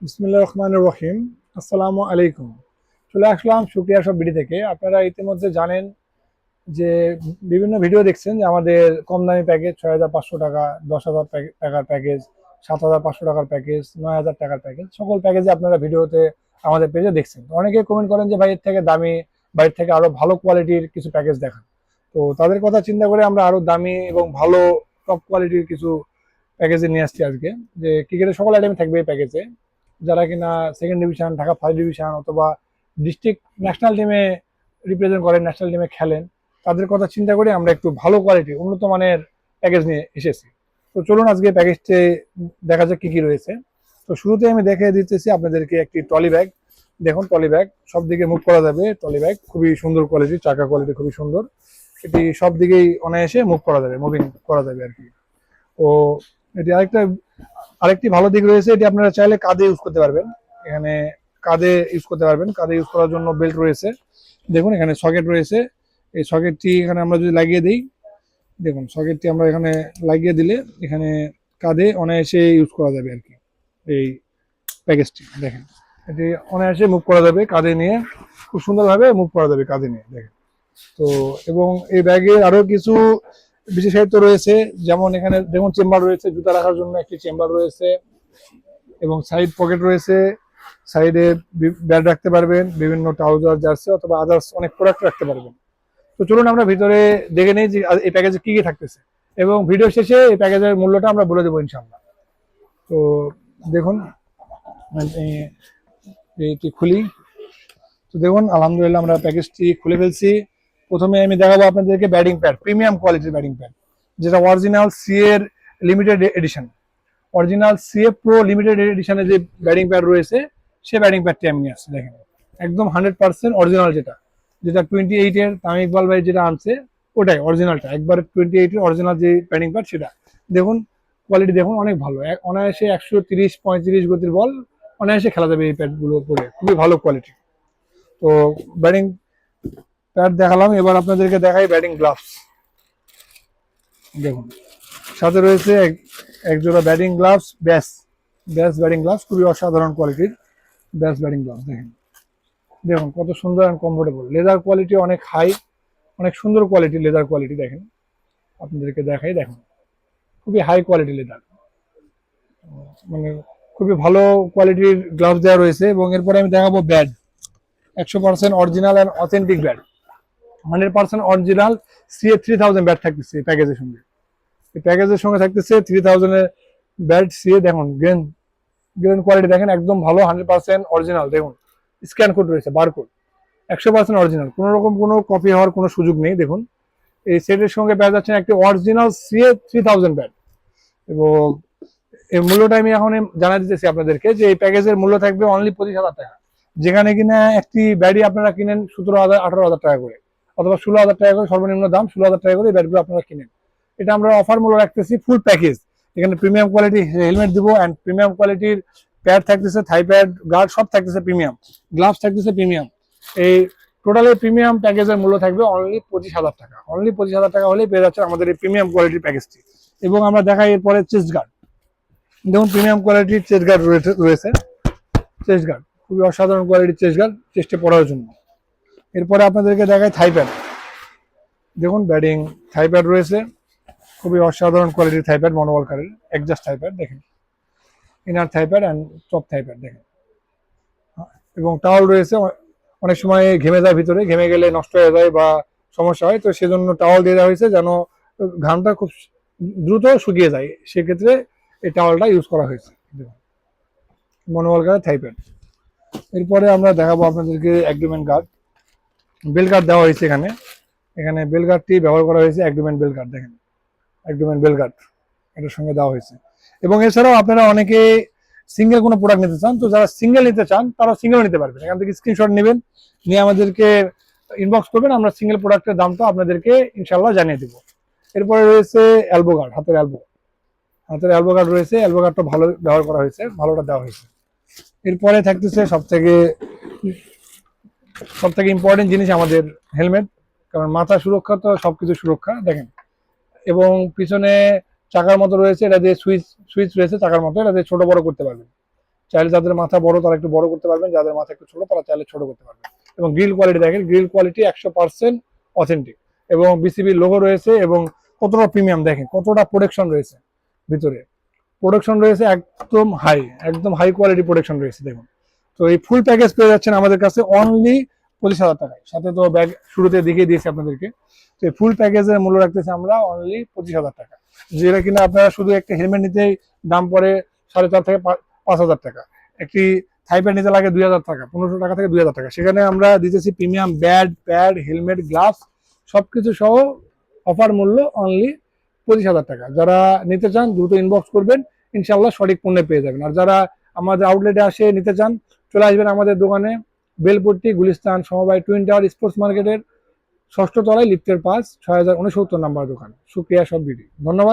বিসমিল্লাহির রহমানির রহিম। আসসালামু আলাইকুম। চলে আসলাম সুপ্রিয়া সব বিডি থেকে। আপনারা ইতিমধ্যে জানেন যে বিভিন্ন ভিডিও দেখছেন যে আমাদের কম দামি প্যাকেজ ৬,৫০০ টাকা, ১০,০০০ টাকার প্যাকেজ, ৭,৫০০ টাকার প্যাকেজ, ৯,০০০ টাকার প্যাকেজ, সকল প্যাকেজে আপনারা ভিডিওতে আমাদের পেজে দেখছেন। অনেকে কমেন্ট করেন যে ভাই এর থেকে দামি বা এর থেকে আরো ভালো কোয়ালিটির কিছু প্যাকেজ দেখান। তো তাদের কথা চিন্তা করে আমরা আরো দামি এবং ভালো টপ কোয়ালিটির কিছু প্যাকেজে নিয়ে আসছি আজকে। যে ক্রিকেটের সকল আইটেম থাকবে এই প্যাকেজে। যারা কিনা second division, Dhaka first division অথবা ডিস্ট্রিক্ট ন্যাশনাল টিমে রিপ্রেজেন্ট করেন, ন্যাশনাল টিমে খেলেন, তাদের কথা চিন্তা করে আমরা একটু ভালো কোয়ালিটির উন্নত মানের প্যাকেজ নিয়ে এসেছি। তো চলুন আজকে প্যাকেজটি দেখা যাক কি কি রয়েছে। তো শুরুতে আমি দেখে দিতেছি আপনাদেরকে একটি ট্রলি ব্যাগ। দেখুন ট্রলি ব্যাগ সব দিকে মুভ করা যাবে। ট্রলি ব্যাগ খুবই সুন্দর কোয়ালিটি, চাকা কোয়ালিটি খুবই সুন্দর। এটি সব দিকেই অনায়াসে মুভ করা যাবে, মুভিং করা যাবে আর কি। ও এটি আরেকটি ভালো দিক রয়েছে, এটি আপনারা চাইলে কাঁধে ইউজ করতে পারবেন। এখানে কাঁধে ইউজ করতে পারবেন, কাঁধে ইউজ করার জন্য বেল্ট রয়েছে। দেখুন এখানে সকেট রয়েছে। এই সকেটটি এখানে আমরা যদি লাগিয়ে দিই, দেখুন সকেটটি আমরা এখানে লাগিয়ে দিলে এখানে কাঁধে অনায়াসে ইউজ করা যাবে আর কি। এই প্যাকেজটি দেখেন, এটি অনায়াসে মুভ করা যাবে কাঁধে নিয়ে, খুব সুন্দরভাবে মুভ করা যাবে কাঁধে নিয়ে দেখেন। তো এবং এই ব্যাগে আরো কিছু বিশেষায়িত রয়েছে, যেমন এখানে দেখুন চেম্বার রয়েছে, জুতা রাখার জন্য একটি চেম্বার রয়েছে এবং সাইড পকেট রয়েছে। সাইডে ব্যাগ রাখতে পারবেন, বিভিন্ন ট্রাউজার, জার্সি অথবা আদার্স অনেক প্রোডাক্ট রাখতে পারবেন। তো চলুন আমরা ভিতরে দেখে নিই যে এই প্যাকেজে কি কি থাকতেছে, এবং ভিডিও শেষে এই প্যাকেজের মূল্যটা আমরা বলে দেবো ইনশাআল্লাহ। তো দেখুন এইটি খুলি। তো দেখুন আলহামদুলিল্লাহ আমরা প্যাকেজটি খুলে ফেলছি। প্রথমে আমি দেখাবো আপনাদেরকে ব্যাটিং প্যাড, প্রিমিয়াম কোয়ালিটির ব্যাটিং প্যাড, যেটা অরিজিনাল সি এর limited edition, original CF pro limited এডিশনে যে ব্যাটিং প্যাড রয়েছে, সে ব্যাটিং প্যাডটি আমি নিয়ে আসছি। দেখেন একদম 100% অরিজিনাল, যেটা যেটা 28-এর তামিম ইকবাল ভাই যেটা আনছে ওটাই অরিজিনালটা, একবারে 28-এর অরিজিনাল যে ব্যাটিং প্যাড সেটা। দেখুন কোয়ালিটি দেখুন অনেক ভালো, অনায়াসে 130-135 গতির বল অনায়াসে খেলা যাবে এই প্যাডগুলো পরে, খুবই ভালো কোয়ালিটি। তো ব্যাটিং প্যাড দেখালাম, এবার আপনাদেরকে দেখাই ব্যাটিং গ্লাভস। দেখুন সাথে রয়েছে এক জোড়া ব্যাটিং গ্লাভস, ব্যাস ব্যাস ব্যাটিং গ্লাভস, খুবই অসাধারণ কোয়ালিটির ব্যাস ব্যাটিং গ্লাভস। দেখেন দেখুন কত সুন্দর অ্যান্ড কমফোর্টেবল, লেদার কোয়ালিটি অনেক হাই, অনেক সুন্দর কোয়ালিটি লেদার কোয়ালিটি। দেখেন আপনাদেরকে দেখাই, দেখুন খুবই হাই কোয়ালিটি লেদার, মানে খুবই ভালো কোয়ালিটির গ্লাভস দেওয়া রয়েছে। এবং এরপরে আমি দেখাবো bat, 100% original and authentic bat, 100% original CA 3000 bat থাকতেছে এই প্যাকেজের সঙ্গে। এই প্যাকেজের সঙ্গে থাকতেছে 3000-এর ব্যাট সিএ। দেখুন গ্রেন গ্রেন কোয়ালিটি দেখেন একদম ভালো, 100% অরিজিনাল। দেখুন স্ক্যান কোড রয়েছে, বারকোড, 100% অরিজিনাল, কোনো রকম কোনো কপি হওয়ার কোনো সুযোগ নেই। দেখুন এই সেটের সঙ্গে পেয়ে যাচ্ছেন একটি অরিজিনাল সিএ 3000 ব্যাট। এবং এই মূল্যটা আমি এখন জানা দিতেছি আপনাদেরকে যে এই প্যাকেজের মূল্য থাকবে অনলি 25,000 টাকা, যেখানে কিনা একটি ব্যাটই আপনারা কিনেন 17,000-18,000 টাকা করে, অথবা 16,000 টাকা করে, সর্বনিম্ন দাম 16,000 টাকা করে এই ব্যাটগুলো আপনারা কিনেন। এটা আমরা অফার মূল্য রাখতেছি ফুল প্যাকেজ। এখানে প্রিমিয়াম কোয়ালিটি হেলমেট দিব অ্যান্ড প্রিমিয়াম কোয়ালিটির প্যাড থাকতেছে, থাই প্যাড, গার্ড সব থাকতেছে প্রিমিয়াম, গ্লাভস থাকতেছে প্রিমিয়াম। এই টোটালি প্রিমিয়াম প্যাকেজের মূল্য থাকবে অনলি 25,000 টাকা। অনলি 25,000 টাকা হলেই পেয়ে যাচ্ছে আমাদের এই প্রিমিয়াম কোয়ালিটির প্যাকেজটি। এবং আমরা দেখাই এরপরে চেস্ট গার্ড। দেখুন প্রিমিয়াম কোয়ালিটির চেস্ট গার্ড রয়েছে, চেস্ট গার্ড খুবই অসাধারণ কোয়ালিটির চেস্ট গার্ড, চেস্টে পড়ার জন্য। এরপরে আপনাদেরকে দেখায় থাই প্যাড। দেখুন ব্যাটিং থাই প্যাড রয়েছে, খুবই অসাধারণ কোয়ালিটির থাই প্যাড, মনোবলকারের অ্যাডজাস্ট থাই প্যাড। দেখেন inner Thai pad and top Thai pad দেখেন। এবং টাওয়াল রয়েছে, অনেক সময় ঘেমে যায়, ভিতরে ঘেমে গেলে নষ্ট হয়ে যায় বা সমস্যা হয়, তো সেজন্য টাওয়াল দিয়ে দেওয়া হয়েছে যেন ঘামটা খুব দ্রুত শুকিয়ে যায়, সেক্ষেত্রে এই টাওয়ালটা ইউজ করা হয়েছে। মনোবলকারের থাই প্যাড। এরপরে আমরা দেখাবো আপনাদেরকে অ্যাগ্রিমেন্ট গার্ড, বেল গার্ড দেওয়া হয়েছে এখানে। এখানে বেল গার্ডটি ব্যবহার করা হয়েছে, অ্যাগ্রিমেন্ট বেল গার্ড। দেখেন অ্যাগ্রিমেন্ট বেল গার্ড এটার সঙ্গে দেওয়া হয়েছে। এবং এছাড়াও আপনারা অনেকে সিঙ্গেল কোনো প্রোডাক্ট নিতে চান, তো যারা সিঙ্গেল নিতে চান তারা সিঙ্গেল নিতে পারবেন। এখান থেকে স্ক্রিনশট নেবেন, নিয়ে আমাদেরকে ইনবক্স করবেন, আমরা সিঙ্গেল প্রোডাক্টের দামটা আপনাদেরকে ইনশাল্লাহ জানিয়ে দেবো। এরপরে রয়েছে এলবো গার্ড, হাতের এলবো গার্ড রয়েছে, এলবো গার্ডটা ভালো ব্যবহার করা হয়েছে, ভালোটা দেওয়া হয়েছে। এরপরে থাকতেছে সব থেকে ইম্পর্টেন্ট জিনিস আমাদের হেলমেট, কারণ মাথা সুরক্ষা তো সবকিছু সুরক্ষা। দেখেন এবং পিছনে চাকার মতো রয়েছে, এটা দিয়ে সুইচ রয়েছে চাকার মতো, এটা দিয়ে ছোট বড় করতে পারবেন। চাইলে যাদের মাথা বড় তারা একটু বড় করতে পারবেন, যাদের মাথা একটু ছোট তারা চাইলে ছোট করতে পারবেন। এবং গ্রিল কোয়ালিটি দেখেন, গ্রিল কোয়ালিটি 100% অথেন্টিক এবং বিসিবির লোগো রয়েছে এবং কতটা প্রিমিয়াম দেখেন, কতটা প্রোটেকশন রয়েছে ভিতরে, প্রোডাকশন রয়েছে একদম হাই কোয়ালিটি প্রোডাকশন রয়েছে দেখুন। তো এই ফুল প্যাকেজ পেয়ে যাচ্ছেন আমাদের কাছে অনলি 25,000 টাকায়, সাথে তো ব্যাগ শুরুতে দেখিয়ে দিয়েছি আপনাদেরকে। তো এই ফুল প্যাকেজের মূল্য রাখতেছি আমরা অনলি 25,000 টাকা, যেটা কিনা আপনারা শুধু একটা হেলমেট নিতেই দাম পড়ে 4,500 থেকে 5,000 টাকা, একটি থাই প্যাড নিতে লাগে 2,000 টাকা, 1,500 টাকা থেকে 2,000 টাকা। সেখানে আমরা দিতেছি premium bad pad helmet gloves সবকিছু সহ অফার মূল্য অনলি 25,000 টাকা। যারা নিতে চান দ্রুত ইনবক্স করবেন, ইনশাল্লাহ সঠিক পণ্যে পেয়ে যাবেন। আর যারা আমাদের আউটলেটে আসে নিতে চান চলে আসবেন আমাদের দোকানে, বেলপট্টি গুলিস্তান সমবায় টুইন টাওয়ার স্পোর্টস মার্কেটের 6ষ্ঠ তলায় লিফটের 5, 6069 নাম্বার দোকান। শুক্রিয়া সব দিদি, ধন্যবাদ।